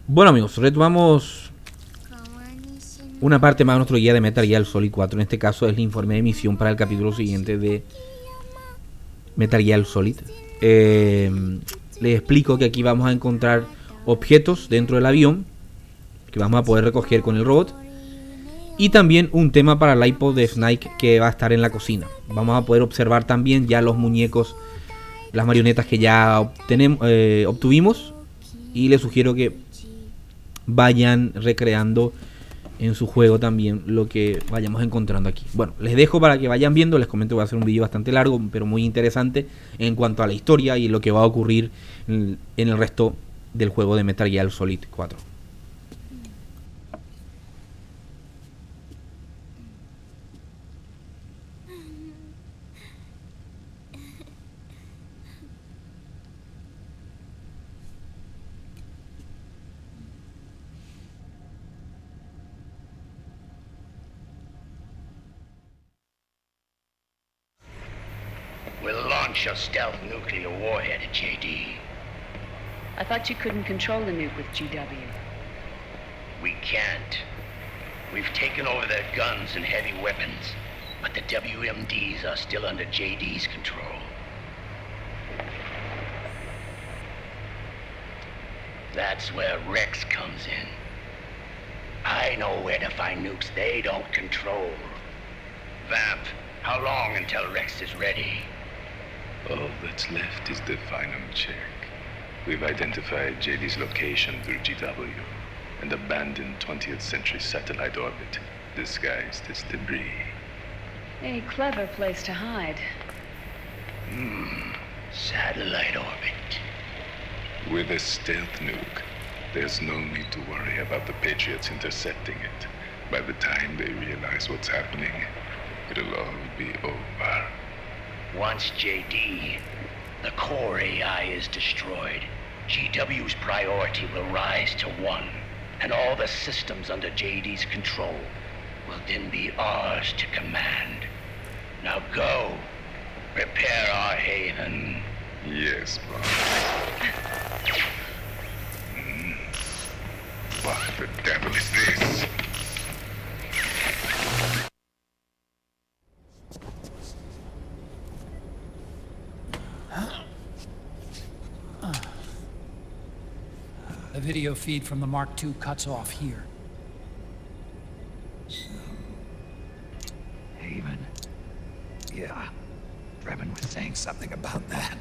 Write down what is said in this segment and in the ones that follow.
Bueno amigos, retomamos una parte más de nuestro guía de Metal Gear Solid 4. En este caso es el informe de misión para el capítulo siguiente de Metal Gear Solid. Les explico que aquí vamos a encontrar objetos dentro del avión que vamos a poder recoger con el robot. Y también un tema para el iPod de Snake que va a estar en la cocina. Vamos a poder observar también ya los muñecos, las marionetas que ya obtuvimos. Y les sugiero que vayan recreando en su juego también lo que vayamos encontrando aquí. Bueno, les dejo para que vayan viendo. Les comento que va a ser un vídeo bastante largo, pero muy interesante en cuanto a la historia y lo que va a ocurrir en el resto del juego de Metal Gear Solid 4. We'll launch a stealth nuclear warhead at JD. I thought you couldn't control the nuke with GW. We can't. We've taken over their guns and heavy weapons, but the WMDs are still under JD's control. That's where Rex comes in. I know where to find nukes they don't control. Vamp, how long until Rex is ready? All that's left is the final check. We've identified JD's location through GW, an abandoned 20th century satellite orbit, disguised as debris. A clever place to hide. Satellite orbit. With a stealth nuke, there's no need to worry about the Patriots intercepting it. By the time they realize what's happening, it'll all be over. Once JD, the core AI is destroyed, GW's priority will rise to 1, and all the systems under JD's control will then be ours to command. Now go, prepare our haven. Yes, boss. What the devil is this? The video feed from the Mark II cuts off here. Haven. Yeah. Brevin was saying something about that.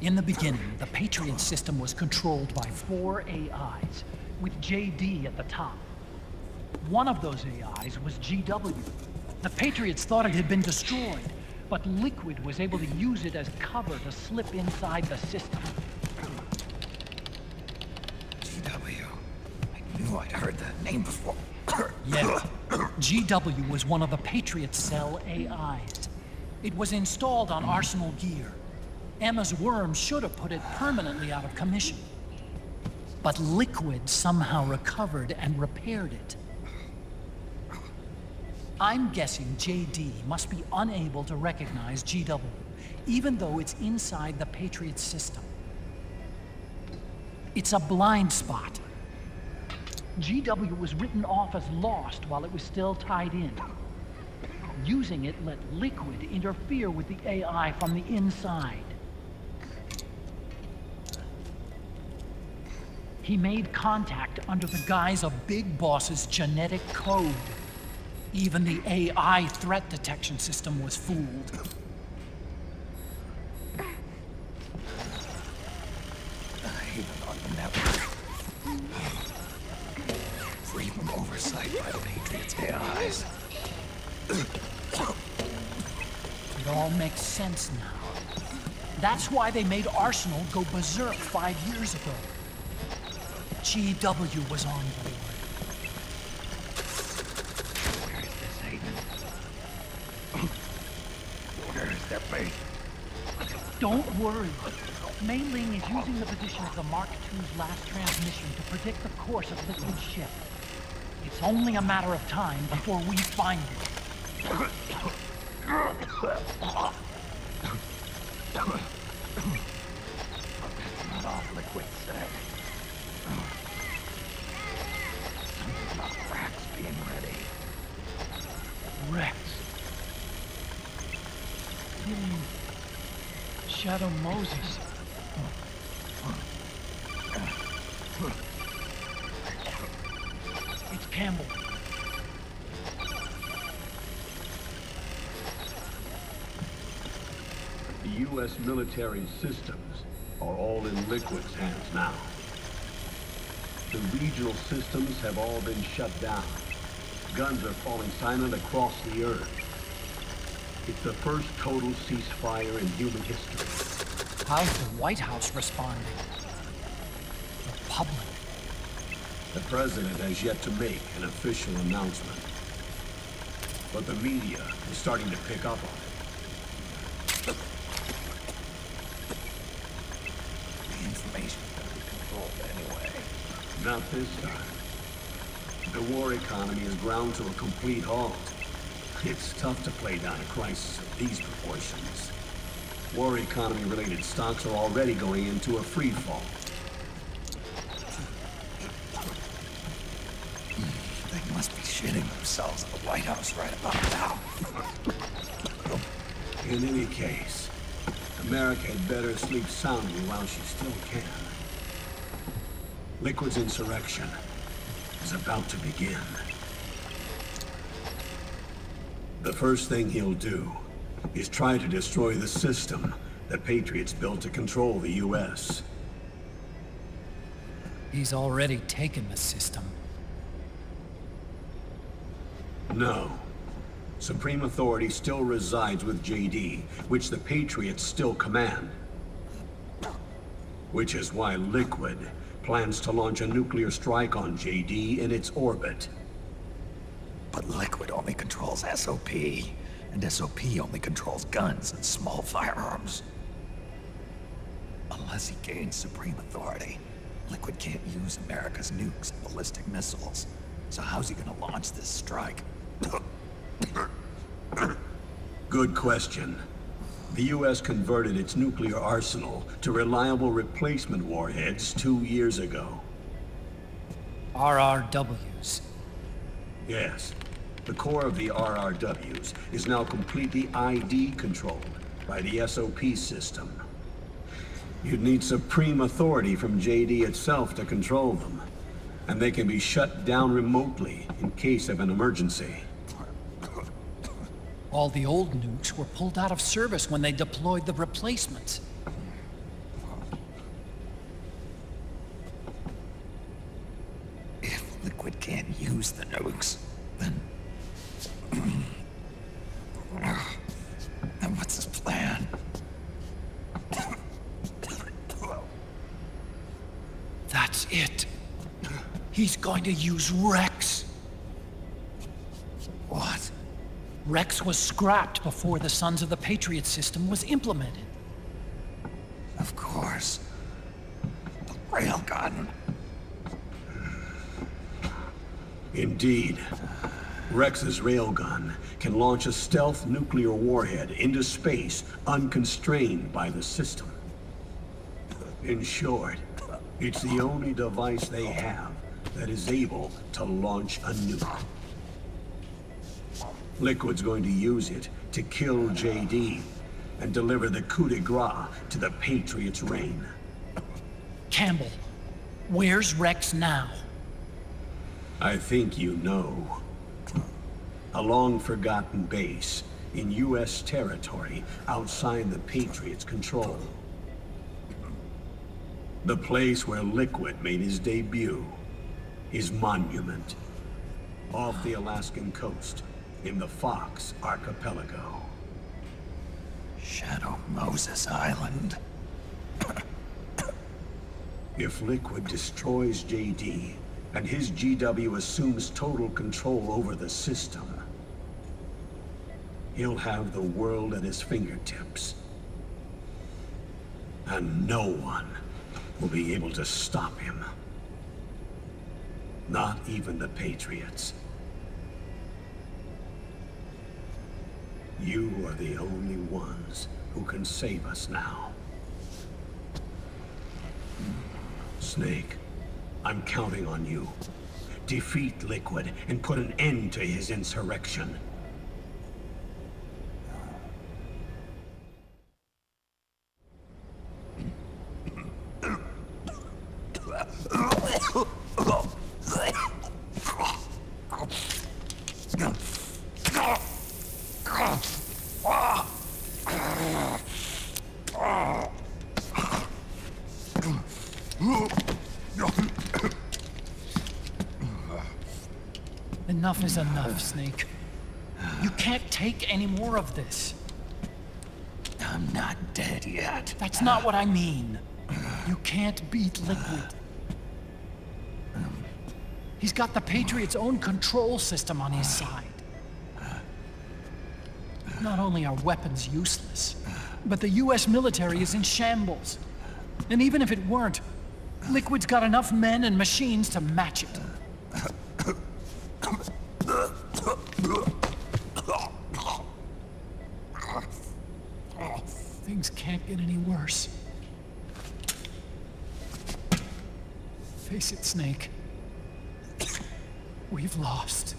In the beginning, the Patriot system was controlled by 4 AIs, with JD at the top. One of those AIs was GW. The Patriots thought it had been destroyed, but Liquid was able to use it as cover to slip inside the system. GW. I knew I'd heard that name before. Yeah. GW was one of the Patriot Cell AIs. It was installed on Arsenal gear. Emma's worm should have put it permanently out of commission. But Liquid somehow recovered and repaired it. I'm guessing JD must be unable to recognize GW, even though it's inside the Patriot system. It's a blind spot. GW was written off as lost while it was still tied in. Using it let Liquid interfere with the AI from the inside. He made contact under the guise of Big Boss's genetic code. Even the AI threat detection system was fooled. Haven on the network. Free from oversight by the Patriots' AIs. It all makes sense now. That's why they made Arsenal go berserk 5 years ago. GW was on board. Where is this Haven? Where is their base? Don't worry. Mei Ling is using the position of the Mark II's last transmission to predict the course of Liquid's ship. It's only a matter of time before we find it. Not off, Liquid. Shadow Moses. It's Campbell. The U.S. military systems are all in Liquid's hands now. The regional systems have all been shut down. Guns are falling silent across the Earth. It's the first total ceasefire in human history. How's the White House responding? The public. The president has yet to make an official announcement. But the media is starting to pick up on it. The information's gonna be controlled anyway. Not this time. The war economy is ground to a complete halt. It's tough to play down a crisis of these proportions. War economy-related stocks are already going into a free fall. They must be shitting themselves at the White House right about now. In any case, America had better sleep soundly while she still can. Liquid's insurrection is about to begin. The first thing he'll do is try to destroy the system that Patriots built to control the U.S. He's already taken the system. No. Supreme authority still resides with JD, which the Patriots still command. Which is why Liquid plans to launch a nuclear strike on JD in its orbit. But Liquid only controls SOP, and SOP only controls guns and small firearms. Unless he gains supreme authority, Liquid can't use America's nukes and ballistic missiles. So how's he gonna launch this strike? Good question. The U.S. converted its nuclear arsenal to reliable replacement warheads 2 years ago. RRWs. Yes. The core of the RRWs is now completely ID controlled by the SOP system. You'd need supreme authority from JD itself to control them, and they can be shut down remotely in case of an emergency. All the old nukes were pulled out of service when they deployed the replacements. If Liquid can't use the nukes, then what's his plan? That's it. He's going to use Rex. What? Rex was scrapped before the Sons of the Patriot system was implemented. Of course. The railgun. Indeed. Rex's railgun can launch a stealth nuclear warhead into space unconstrained by the system. In short, it's the only device they have that is able to launch a nuke. Liquid's going to use it to kill JD and deliver the coup de grace to the Patriots' reign. Campbell, where's Rex now? I think you know. A long-forgotten base in U.S. territory outside the Patriots' control. The place where Liquid made his debut, his monument, off the Alaskan coast in the Fox Archipelago. Shadow Moses Island. If Liquid destroys JD, and his GW assumes total control over the system, he'll have the world at his fingertips. And no one will be able to stop him. Not even the Patriots. You are the only ones who can save us now. Snake, I'm counting on you. Defeat Liquid and put an end to his insurrection. Enough is enough, Snake. You can't take any more of this. I'm not dead yet. That's not what I mean. You can't beat Liquid. He's got the Patriots' own control system on his side. Not only are weapons useless, but the US military is in shambles. And even if it weren't, Liquid's got enough men and machines to match it. Things can't get any worse. Face it, Snake. We've lost.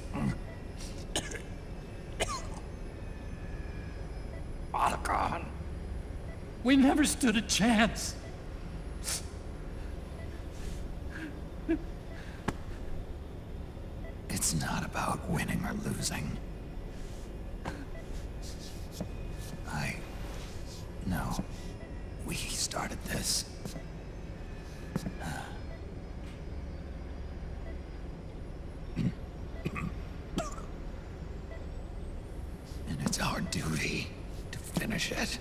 Otacon. We never stood a chance. It's not about winning or losing. No. We started this. And it's our duty to finish it.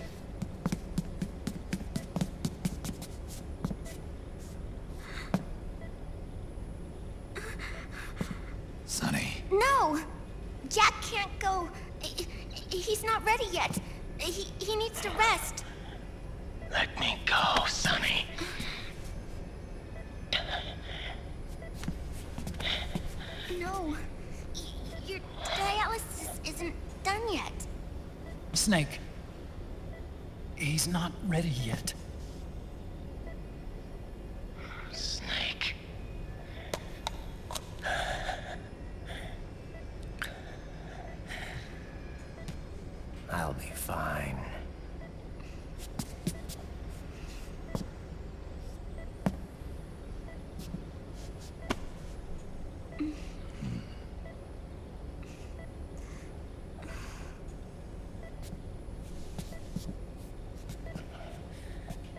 Sonny. No! Jack can't go. He's not ready yet. He needs to rest. Let me go, Sonny. No. Your dialysis isn't done yet. Snake. He's not ready yet. Snake. I'll be fine.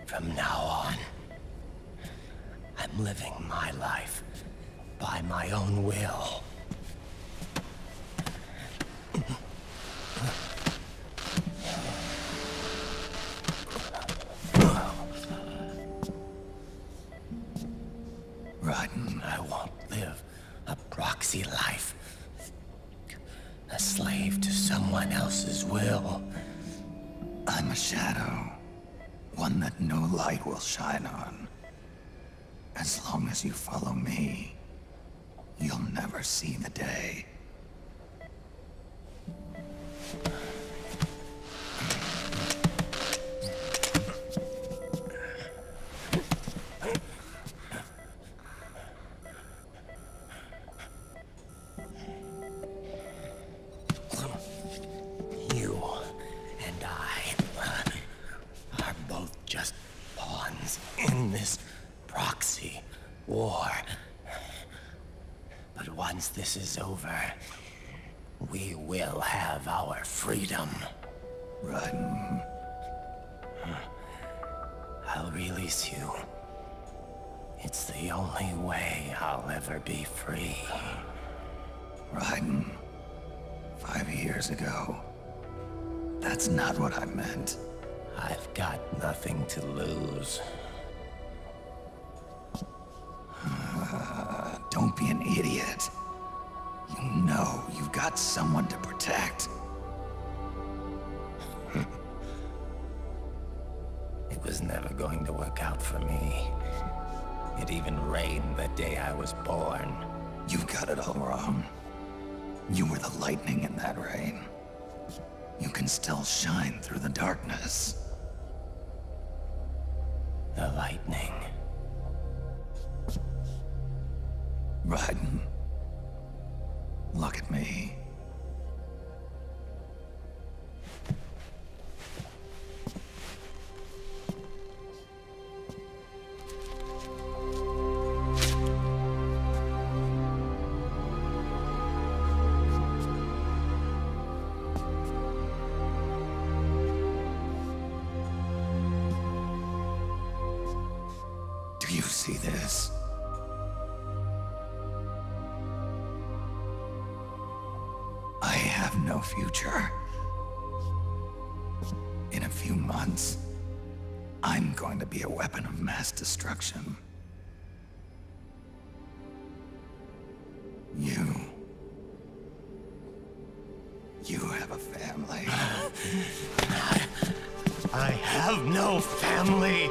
From now on, I'm living my life by my own will. I won't live a proxy life. A slave to someone else's will. I'm a shadow. One that no light will shine on. As long as you follow me, you'll never see the day. You and I are both just pawns in this proxy war. But once this is over, we will have our freedom. Raiden. I'll release you. It's the only way I'll ever be free. Raiden. 5 years ago. That's not what I meant. I've got nothing to lose. Don't be an idiot. You know you've got someone to protect. It was never going to work out for me. It even rained the day I was born. You've got it all wrong. You were the lightning in that rain. You can still shine through the darkness. The lightning. Raiden. Look at me. Do you see this? have no future. In a few months, I'm going to be a weapon of mass destruction. You have a family. I have no family.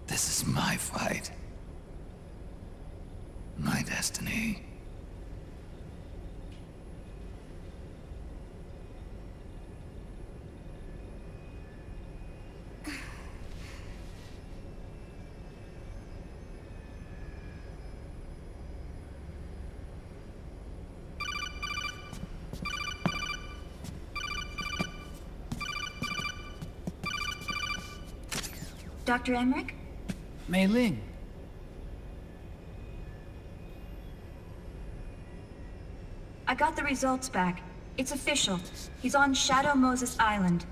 This is my fight. My destiny. Dr. Emmerich? Mei Ling. I got the results back. It's official. He's on Shadow Moses Island.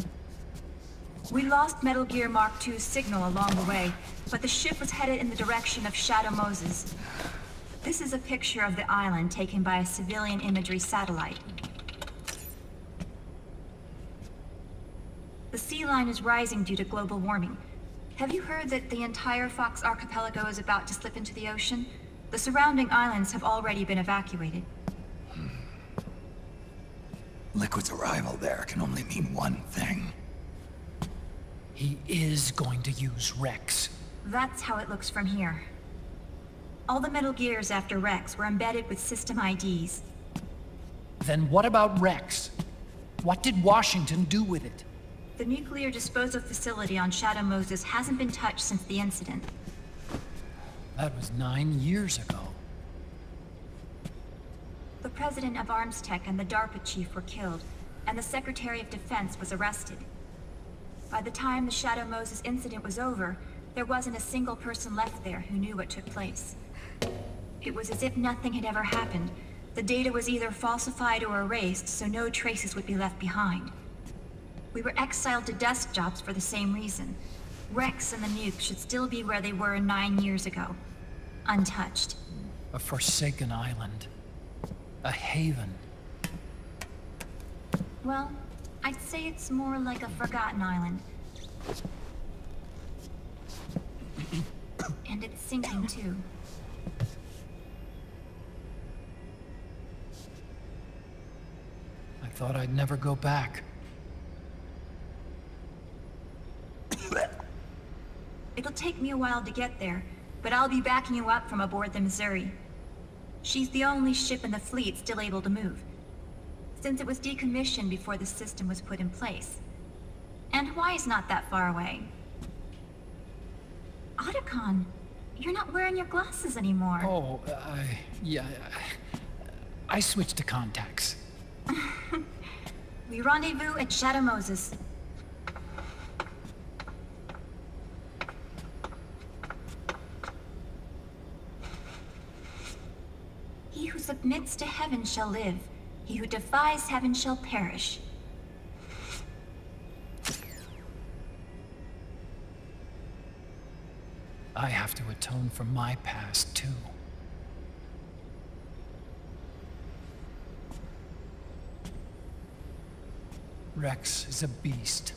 We lost Metal Gear Mark II's signal along the way, but the ship was headed in the direction of Shadow Moses. This is a picture of the island taken by a civilian imagery satellite. The sea line is rising due to global warming. Have you heard that the entire Fox archipelago is about to slip into the ocean? The surrounding islands have already been evacuated. Liquid's arrival there can only mean one thing. He is going to use Rex. That's how it looks from here. All the Metal Gears after Rex were embedded with system IDs. Then what about Rex? What did Washington do with it? The nuclear disposal facility on Shadow Moses hasn't been touched since the incident. That was 9 years ago. The president of Armstech and the DARPA chief were killed, and the Secretary of Defense was arrested. By the time the Shadow Moses incident was over, there wasn't a single person left there who knew what took place. It was as if nothing had ever happened. The data was either falsified or erased, so no traces would be left behind. We were exiled to desk jobs for the same reason. Rex and the nuke should still be where they were 9 years ago. Untouched. A forsaken island. A haven. Well, I'd say it's more like a forgotten island. And it's sinking too. I thought I'd never go back. It'll take me a while to get there, but I'll be backing you up from aboard the Missouri. She's the only ship in the fleet still able to move, since it was decommissioned before the system was put in place. And Hawaii's not that far away. Otacon, you're not wearing your glasses anymore. Oh, yeah, I switched to contacts. We rendezvous at Shadow Moses. He who submits to heaven shall live. He who defies heaven shall perish. I have to atone for my past, too. Rex is a beast,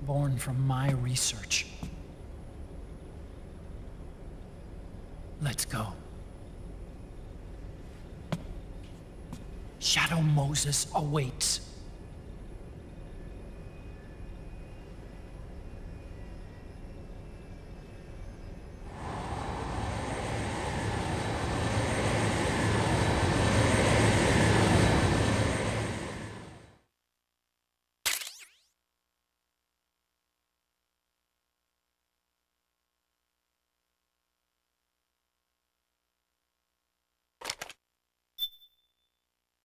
born from my research. Let's go. Shadow Moses awaits.